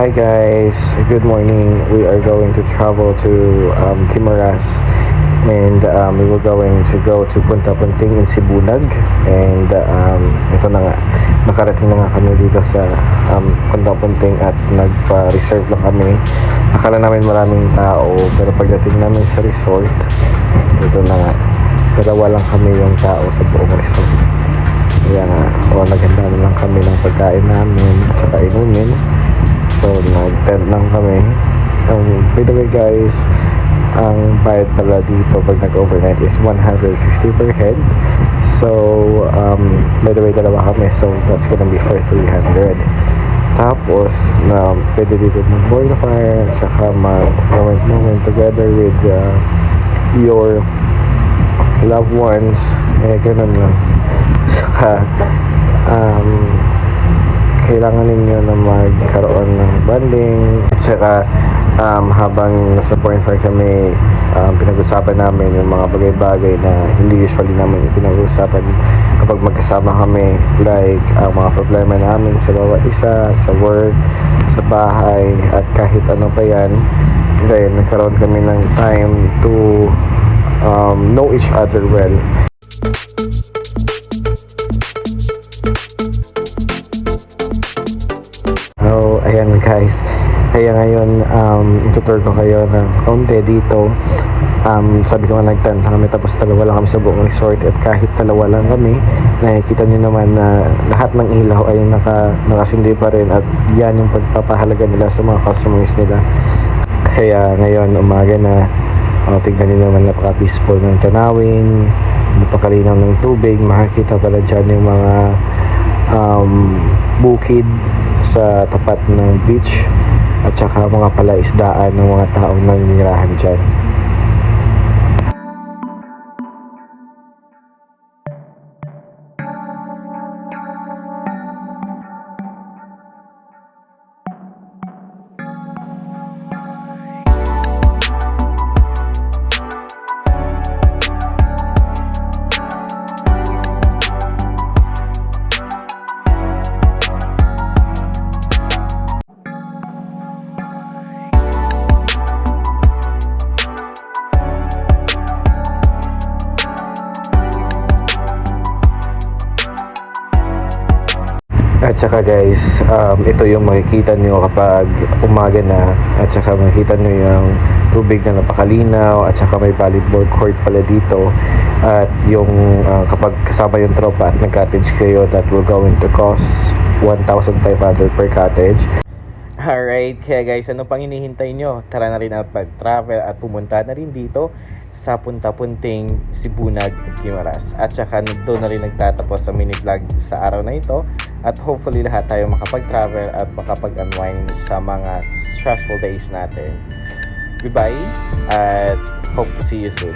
Hi guys, good morning. We are going to travel to Kimaras, and we were going to go to Punta Punting in Sibunag, and ito na nga, nakarating na nga kami dito sa Punta Punting at nagpa-reserve lang kami. Akala namin maraming tao, pero pagdating namin sa resort, ito na nga, dalawa lang kami yung tao sa buong resort. Kaya nga, naghanda na lang kami ng pagkain namin at saka inumin. So, nag-tent lang kami. By the way guys, ang bayad pala dito pag nag-overnight is 150 per head. So, by the way, dalawa kami. So, that's gonna be for 300. Tapos, pwede dito mag-boil fire at saka mag-moment together with your loved ones. Ganun lang. Saka, kailangan ninyo na magkaroon ng bonding at saka habang nasa point fire kami, pinag-usapan namin yung mga bagay-bagay na hindi usually namin pinag-usapan kapag magkasama kami, like ang mga problema namin sa bawat isa, sa work, sa bahay at kahit ano pa yan. Then nagkaroon kami ng time to know each other well. Ayan guys, kaya ngayon itutur ko kayo ng kaunti dito. Sabi ko nga nag-tent kami, tapos dalawa lang kami sa buong resort, at kahit dalawa lang kami, nakikita nyo naman na lahat ng ilaw ay nakasindi pa rin, at yan yung pagpapahalaga nila sa mga customers nila. Kaya ngayon umaga na, tingnan nyo naman, napaka-peaceful ng tanawin, napakalinaw ng tubig, makikita pala dyan yung mga bukid sa tapat ng beach at saka mga palaisdaan ng mga taong naninirahan dyan. At saka guys, ito yung makikita nyo kapag umaga na, at saka makikita nyo yung tubig na napakalinaw, at saka may volleyball court pala dito. At yung kapag kasama yung tropa at nag-cottage kayo, that will going to cost 1,500 per cottage. Alright, kaya guys, ano pang hinihintay nyo? Tara na rin at pag-travel at pumunta na rin dito sa Punta Punting, Sibunag, Kimaras. At saka doon na rin nagtatapos sa mini vlog sa araw na ito. At hopefully lahat tayo makapag-travel at makapag-unwind sa mga stressful days natin. Goodbye, at hope to see you soon.